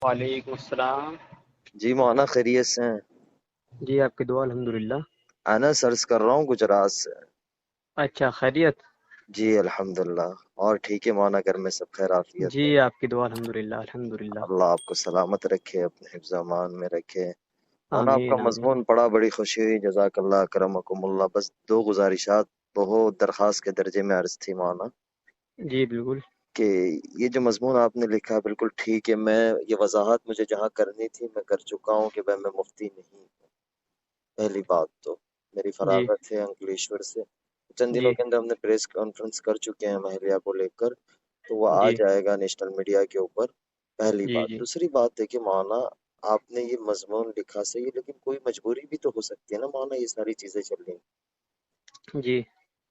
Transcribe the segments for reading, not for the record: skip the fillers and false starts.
وعلیکم السلام. جی مولانا خیریت سے ہیں؟ جی آپ کی دعا الحمدللہ. انا سرچ کر رہا ہوں گجرات سے. اچھا خیریت. جی الحمدللہ. اور ٹھیک ہے مولانا، گھر میں سب خیر عافیت جی ہے؟ آپ کی دعا الحمدللہ الحمدللہ. اللہ آپ کو سلامت رکھے، اپنے حفظ امان میں رکھے. مولانا آپ کا آمین آمین. مضمون پڑھا، بڑی خوشی ہوئی، جزاک اللہ کرمکم اللہ. بس دو گزارشات بہت درخواست کے درجے میں عرض تھی مولانا، جی بالکل. کہ یہ جو مضمون آپ نے لکھا بالکل ٹھیک ہے. میں یہ وضاحت مجھے جہاں کرنی تھی میں کر چکا ہوں کہ میں مفتی نہیں ہوں. پہلی بات تو میری جی فراغت ہے انکلیشور سے. چند دنوں جی کے اندر ہم نے پریس کانفرنس کر چکے ہیں مہلیہ کو لے کر، تو وہ آ جی جائے گا نیشنل میڈیا کے اوپر. پہلی جی بات. جی دوسری بات ہے کہ مولانا آپ نے یہ مضمون لکھا صحیح، لیکن کوئی مجبوری بھی تو ہو سکتی ہے نا مولانا. یہ ساری چیزیں چل رہی ہیں جی.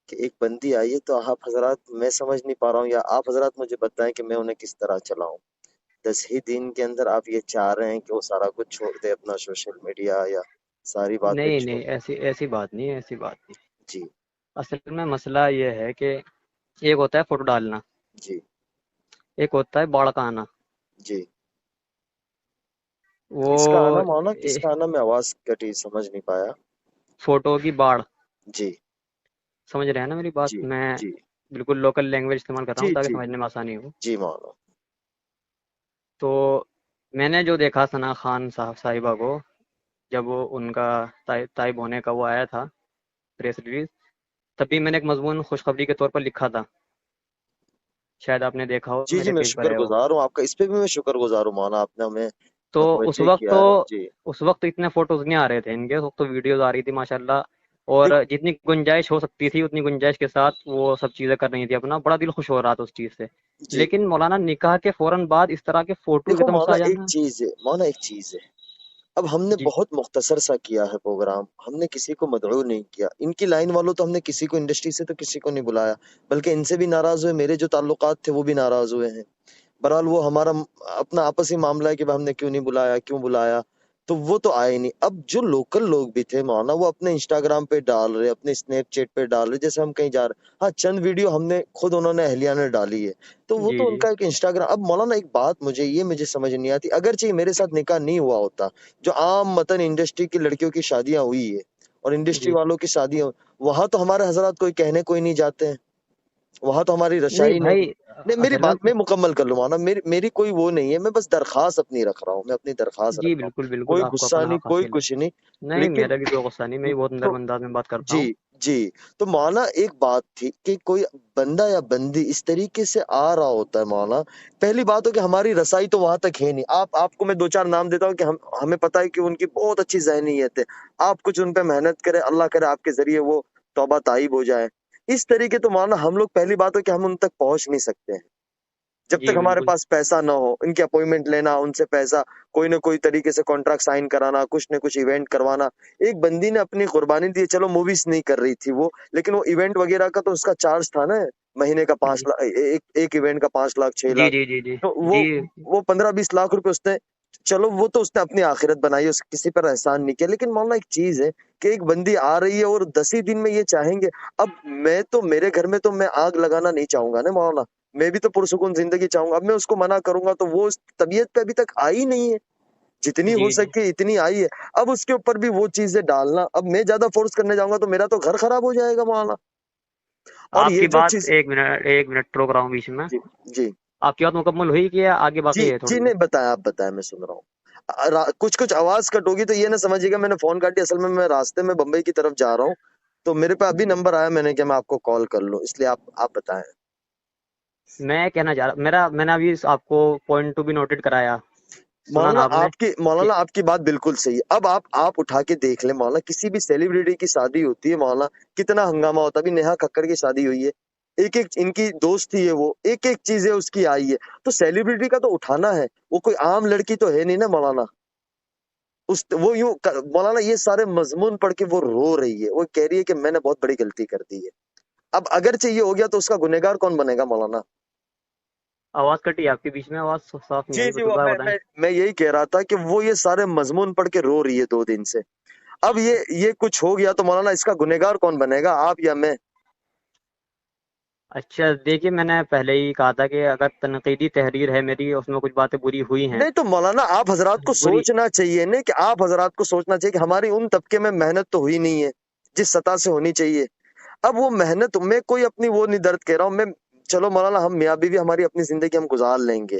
کہ ایک بندی آئی ہے، تو آپ حضرات، میں سمجھ نہیں پا رہا ہوں، یا آپ حضرات مجھے بتائیں کہ میں انہیں کس طرح چلاؤں. 10 ہی دن کے اندر آپ یہ چاہ رہے ہیں کہ وہ سارا کچھ چھوڑ دے، اپنا سوشل میڈیا یا ساری باتیں نہیں چھوڑ. نہیں، ایسی بات نہیں ہے، ایسی بات نہیں. جی اصل میں مسئلہ یہ ہے کہ ایک ہوتا ہے فوٹو ڈالنا، جی ایک ہوتا ہے باڑ کا آنا. جی. وہ کس کا آنا مولانا، کس اے، کا آنا؟ میں آواز کٹی، سمجھ نہیں پایا. فوٹو کی باڑ. جی سمجھ رہے ہیں نا میری بات؟ جی میں جی بالکل لوکل لینگویج استعمال کر رہا جی ہوں تاکہ جی سمجھنے میں آسانی ہو. جی مولانا. تو میں نے جو دیکھا ثنا خان صاحبہ کو، جب وہ ان کا طائب ہونے کا وہ آیا تھا پریس ریلیز، تبھی میں نے ایک مضمون خوشخبری کے طور پر لکھا تھا. شاید آپ نے دیکھا ہو، جی جی، میرے میں پیج پر شکر ہے وہ. گزار ہوں آپ کا، اس پہ بھی میں شکر گزار ہوں مولانا، آپ نے ہمیں تو اس متوجہ وقت کیا تو ہے. جی. اس وقت اتنے فوٹوز نہیں آ رہے تھے ان کے، اس وقت تو ویڈیوز آ رہی تھی ماشاءاللہ. اور دیکھو. جتنی گنجائش ہو سکتی تھی اتنی گنجائش کے ساتھ وہ سب چیزیں کر رہی تھی اپنا. بڑا دل خوش ہو رہا تھا اس چیز سے. جی لیکن مولانا نکاح کے فوراً بعد اس طرح کے فوٹوز دیکھو ایک دم سے مولانا آ ایک جانا. چیز ہے، مولانا ایک چیز ہے. اب ہم نے جی بہت مختصر سا کیا ہے پروگرام، ہم نے کسی کو مدعو نہیں کیا. ان کی لائن والوں تو ہم نے کسی کو، انڈسٹری سے تو کسی کو نہیں بلایا، بلکہ ان سے بھی ناراض ہوئے. میرے جو تعلقات تھے وہ بھی ناراض ہوئے ہیں. بہرحال وہ ہمارا اپنا آپسی معاملہ ہے کہ ہم نے کیوں نہیں بلایا، کیوں بلایا، تو وہ تو آئے نہیں. اب جو لوکل لوگ بھی تھے مولانا، وہ اپنے انسٹاگرام پہ ڈال رہے، اپنے اسنیپ چیٹ پہ ڈال رہے جیسے ہم کہیں جا رہے. ہاں چند ویڈیو ہم نے خود، انہوں نے اہلیہ نے ڈالی ہے، تو وہ جی تو ان جی کا ایک انسٹاگرام. اب مولانا ایک بات مجھے سمجھ نہیں آتی، اگرچہ میرے ساتھ نکاح نہیں ہوا ہوتا، جو عام متن انڈسٹری کی لڑکیوں کی شادیاں ہوئی ہے اور انڈسٹری جی. والوں کی شادیاں، وہاں تو ہمارے حضرات کوئی کہنے کوئی نہیں جاتے ہیں، وہاں تو ہماری نہیں رسائی نہیں. بھائی، نہیں میری اصل میں بات میں مکمل کر لوں مولانا، میری کوئی وہ نہیں ہے، میں بس درخواست اپنی رکھ رہا ہوں، میں اپنی درخواست جی رکھ رہا بالکل ہوں، بالکل، کوئی آپ کو غصہ اپنا نہیں، حق کوئی حاصل ہے. کچھ نہیں. نہیں لیکن میرا بھی کوئی غصہ نہیں، میں بھی بہت تو نرم انداز میں بات کرتا جی ہوں. جی. تو مولانا ایک بات تھی کہ کوئی بندہ یا بندی اس طریقے سے آ رہا ہوتا ہے مولانا، پہلی بات ہو کہ ہماری رسائی تو وہاں تک ہے نہیں. آپ کو میں 2 4 نام دیتا ہوں کہ ہمیں پتہ ہے کہ ان کی بہت اچھی ذہنیت ہے، آپ کچھ ان پہ محنت کریں، اللہ کرے آپ کے ذریعے وہ توبہ تائب ہو جائے. اس طریقے تو مولانا ہم لوگ، پہلی بات ہو کہ ہم ان تک پہنچ نہیں سکتے ہیں جب تک جی ہمارے بالکل. پاس پیسہ نہ ہو. ان کی اپوائنٹمنٹ لینا، ان سے پیسہ، کوئی نہ کوئی طریقے سے کانٹریکٹ سائن کرانا، کچھ نہ کچھ ایونٹ کروانا. ایک بندی نے اپنی قربانی دی، چلو موویز نہیں کر رہی تھی وہ، لیکن وہ ایونٹ وغیرہ کا تو اس کا چارج تھا نا، مہینے کا 5 لاکھ، ایک ایونٹ کا 5 لاکھ 6 جی لاکھ جی جی جی تو جی. وہ 15 20 لاکھ روپے اس نے، چلو وہ تو اس نے اپنی آخرت بنائی، اس کسی پر احسان نہیں کیا. لیکن مولانا ایک چیز ہے کہ ایک بندی آ رہی ہے اور 10 ہی دن میں یہ چاہیں گے. اب میں تو، میرے گھر میں تو میں آگ لگانا نہیں چاہوں گا نا مولانا، میں بھی تو پرسکون زندگی چاہوں گا. اب میں اس کو منع کروں گا تو وہ اس طبیعت پہ ابھی تک آئی نہیں ہے، جتنی ہو جی جی. سکے اتنی آئی ہے. اب اس کے اوپر بھی وہ چیزیں ڈالنا، اب میں زیادہ فورس کرنے جاؤں گا تو میرا تو گھر خراب ہو جائے گا مولانا. اور آپ یہ کی جو بات، چیز. ایک منٹ روک رہا ہوں بیچ میں. جی جی آپ کی بات مکمل ہوئی کہ آگے جی باقی ہے جی. تھوڑی سی؟ نہیں بتایا، آپ بتایا، میں سن رہا ہوں. کچھ آواز کٹ ہوگی تو یہ نہ سمجھیے گا میں نے فون کاٹی، اصل میں راستے میں بمبئی کی طرف جا رہا ہوں، تو میرے پہ ابھی نمبر آیا، میں نے کہ میں آپ کو کال کر لوں، اس لیے آپ بتائیں. میں کہنا چاہ رہا، میں نے ابھی آپ کو پوائنٹ ٹو بھی نوٹڈ کرایا. سنا نا آپ نے کہ مولانا آپ کی بات بالکل صحیح ہے. اب آپ اٹھا کے دیکھ لیں مولانا، کسی بھی سیلیبریٹی کی شادی ہوتی ہے مولانا، کتنا ہنگامہ ہوتا ہے. ابھی نیہا ککڑ کی شادی ہوئی ہے، ایک ایک ان کی دوست ہی ہے، وہ ایک ایک چیزیں اس کی آئی ہے. تو سیلیبریٹی کا تو اٹھانا ہے، وہ کوئی عام لڑکی تو ہے نہیں نا مولانا. وہ یوں مولانا یہ سارے مضمون پڑھ کے وہ رو رہی ہے، وہ کہہ رہی ہے کہ میں نے بہت بڑی غلطی کر دی ہے. اب اگرچہ یہ ہو گیا تو اس کا گنہگار کون بنے گا مولانا؟ آواز کٹی آپ کے بیچ میں، آواز صاف نہیں جی آئی، جی. وہ دوبارہ بتائیں. میں یہی کہہ رہا تھا کہ وہ یہ سارے مضمون پڑھ کے رو رہی ہے 2 دن سے. اب یہ کچھ ہو گیا تو مولانا اس کا گنہگار کون بنے گا، آپ یا میں؟ اچھا دیکھیے، میں نے پہلے ہی کہا تھا کہ اگر تنقیدی تحریر ہے میری، اس میں کچھ باتیں بری ہوئی ہیں، نہیں تو مولانا آپ حضرات کو بری، سوچنا چاہیے نا، کہ آپ حضرات کو سوچنا چاہیے کہ ہماری ان طبقے میں محنت تو ہوئی نہیں ہے جس سطح سے ہونی چاہیے. اب وہ محنت میں کوئی اپنی وہ نہیں درد کہہ رہا ہوں میں. چلو مولانا ہم میاں بیوی ہماری اپنی زندگی ہم گزار لیں گے،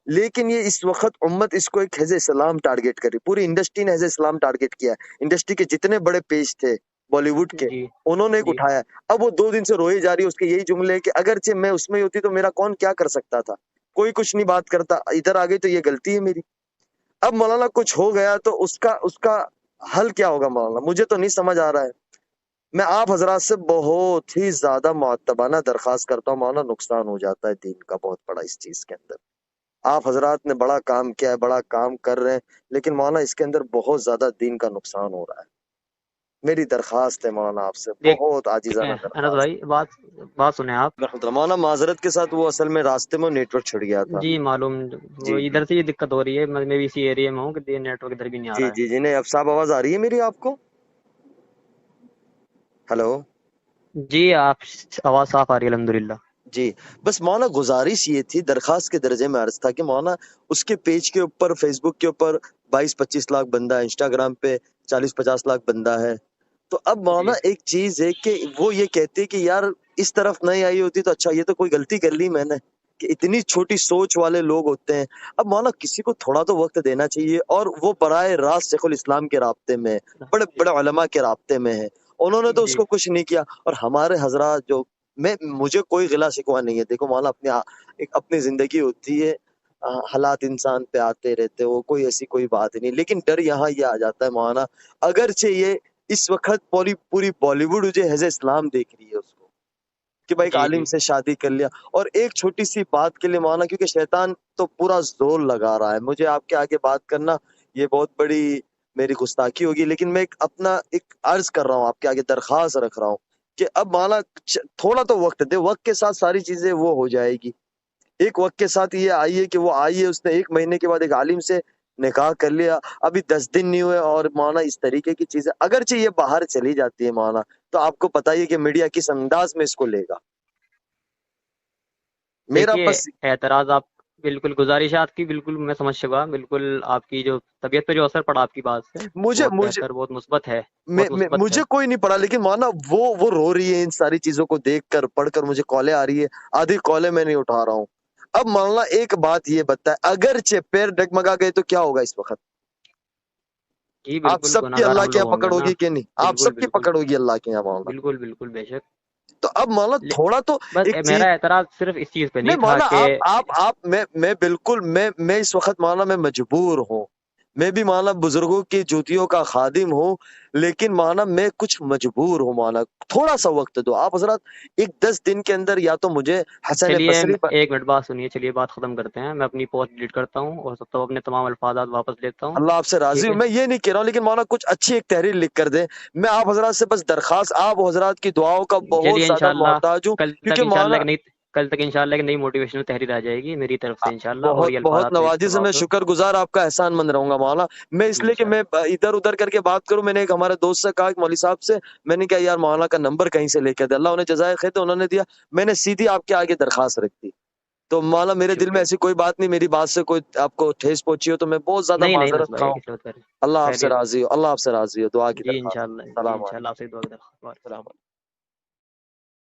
لیکن یہ اس وقت امت اس کو ایک حزب اسلام ٹارگیٹ کری، پوری انڈسٹری نے حزب اسلام ٹارگیٹ کیا ہے. انڈسٹری کے جتنے بڑے پیج تھے بالی ووڈ کے، جی انہوں نے ایک جی اٹھایا. اب وہ 2 دن سے روئی جا رہی ہے، اس کے یہی جملے کہ اگرچہ میں اس میں ہی ہوتی تو میرا کون کیا کر سکتا تھا، کوئی کچھ نہیں بات کرتا، ادھر آ گئی تو یہ غلطی ہے میری. اب مولانا کچھ ہو گیا تو اس کا حل کیا ہوگا مولانا، مجھے تو نہیں سمجھ آ رہا ہے. میں آپ حضرات سے بہت ہی زیادہ معتبانہ درخواست کرتا ہوں مولانا، نقصان ہو جاتا ہے دین کا بہت بڑا اس چیز کے اندر. آپ حضرات نے بڑا کام کیا ہے، بڑا کام کر رہے ہیں، لیکن مولانا اس کے اندر بہت زیادہ دین کا نقصان ہو رہا ہے. میری درخواست ہے مولانا آپ سے، بہت عاجزانہ دیکھیں انس درخواست. بھائی، بات سنیں آپ. رحمۃ اللہ مولانا معذرت کے ساتھ، وہ اصل میں راستے میں نیٹ ورک چھڑ گیا تھا. جی معلوم، وہ جی جی ادھر سے یہ دقت ہو رہی ہے، میں بھی اسی ایریا میں ہوں کہ نیٹ ورک ادھر بھی نہیں آ جی رہا جی جی نہیں اب صاحب آواز آ رہی ہے میری آپ کو؟ ہلو ہے. جی آپ، آواز صاف آ رہی ہے الحمدللہ. جی. بس مولانا گزارش یہ تھی، درخواست کے درجے میں عرض تھا کہ مولانا اس کے پیج کے اوپر، فیس بک کے اوپر 22-25 لاکھ بندہ ہے، انسٹاگرام پہ 40-50 لاکھ بندہ ہے. تو اب مولانا جی ایک چیز ہے کہ وہ یہ کہتے کہ یار اس طرف نہیں آئی ہوتی تو اچھا، یہ تو کوئی غلطی کر لی میں نے، کہ اتنی چھوٹی سوچ والے لوگ ہوتے ہیں. اب مولانا کسی کو تھوڑا تو وقت دینا چاہیے، اور وہ براہ راست شیخ الاسلام کے رابطے میں، بڑے بڑے علماء کے رابطے میں ہے، انہوں نے تو اس جی کو کچھ نہیں کیا. اور ہمارے حضرات جو، مجھے کوئی غلا شکوہ نہیں ہے. دیکھو مولانا اپنی زندگی ہوتی ہے، حالات انسان پہ آتے رہتے، وہ کوئی ایسی کوئی بات نہیں. لیکن ڈر یہاں یہ آ جاتا ہے مولانا، اگرچہ یہ اس وقت پوری بالی ووڈ جو حزب اسلام دیکھ رہی ہے اس کو، کہ بھائی ایک جی عالم جی سے شادی کر لیا، اور ایک چھوٹی سی بات کے لیے مولانا، کیونکہ شیطان تو پورا زور لگا رہا ہے. مجھے آپ کے آگے بات کرنا یہ بہت بڑی میری گستاخی ہوگی، لیکن میں ایک عرض کر رہا ہوں، آپ کے آگے درخواست رکھ رہا ہوں کہ اب مولانا تھوڑا تو وقت دے، وقت کے ساتھ ساری چیزیں وہ ہو جائے گی. ایک وقت کے ساتھ یہ آئیے کہ وہ آئیے، اس نے 1 مہینے کے بعد ایک عالم سے نکاح کر لیا، ابھی 10 دن نہیں ہوئے، اور مولانا اس طریقے کی چیزیں اگرچہ یہ باہر چلی جاتی ہے مولانا، تو آپ کو پتہ ہی ہے کہ میڈیا کس انداز میں اس کو لے گا. میرا دیکھیے، بس اعتراض آپ، بالکل گزارشات کی بالکل میں سمجھ چکا، بالکل آپ کی جو طبیعت پہ جو اثر پڑا آپ کی بات سے، مجھے بہت مجھے بہتر، بہت مثبت ہے، بہت مثبت ہے. مجھے کوئی نہیں پڑا، لیکن مولانا وہ رو رہی ہے ان ساری چیزوں کو دیکھ کر، پڑھ کر. مجھے کالیں آ رہی ہے، آدھی کالیں میں نہیں اٹھا رہا ہوں. اب مولانا ایک بات یہ بتا ہے، اگرچہ پیر ڈگمگا گئے تو کیا ہوگا اس وقت؟ جی آپ بالکل، سب کی گناہ گار اللہ ہم کے لوگ یہاں ہوں گے پکڑ نا. ہوگی کہ نہیں؟ آپ بالکل سب کی بالکل پکڑ ہوگی اللہ کے یہاں مولانا. بالکل بالکل بے شک. تو اب مولانا لے- تھوڑا تو بس ایک چیز. میرا اعتراض صرف اس چیز پہ نہیں نہیں تھا مولانا کہ آپ میں بالکل میں اس وقت مولانا میں مجبور ہوں. میں بھی مولانا بزرگوں کی جوتیوں کا خادم ہوں، لیکن مولانا میں کچھ مجبور ہوں مولانا. تھوڑا سا وقت دو آپ حضرات، ایک 10 دن کے اندر یا تو مجھے حسن چلیے بصری. 1 منٹ بات سنیے، چلیے بات ختم کرتے ہیں. میں اپنی پوسٹ ڈیلیٹ کرتا ہوں اور سب اپنے تمام الفاظات واپس لیتا ہوں. اللہ آپ سے راضی ٹھیک ہوں، ہے. میں یہ نہیں کہہ رہا ہوں، لیکن مولانا کچھ اچھی ایک تحریر لکھ کر دیں. میں آپ حضرات سے بس درخواست، آپ حضرات کی دعاؤں کا بہت چلیے زیادہ انشاءاللہ محتاج ہوں، کل تک کیونکہ انشاءاللہ مولانا ایک نئی کل تک انشاءاللہ ایک نئی موٹیویشنل تحریر آ جائے گی میری طرف سے انشاءاللہ، اور بہت یہ بہت الفاظات میں نوازش ہے، استعمال میں کروں شکر گزار آپ کا احسان مند رہوں گا مولانا. میں اس لیے کہ میں انشاءاللہ. ادھر ادھر کر کے بات کروں، میں نے ایک ہمارے دوست سے کہا، ایک مولوی صاحب سے، میں نے کہا یار مولانا کا نمبر کہیں سے لے کے دے، اللہ انہیں جزائے خیر تو انہوں نے دیا. میں نے سیدھی آپ کے آگے درخواست رکھ دی. تو مولانا میرے دل میں شکریہ. ایسی کوئی بات نہیں، میری بات سے کوئی آپ کو ٹھیس پہنچی ہو تو میں بہت زیادہ نہیں نہیں بس معذرت بھائی، خواہ ہوں. کسی بات کریں. اللہ آپ سے خیریت. راضی ہو، اللہ آپ سے راضی ہو. دعا کی جی درخواست. انشاءاللہ، جی السلام انشاءاللہ علیکم. آپ سے دعا کی درخواست. السلام علیکم.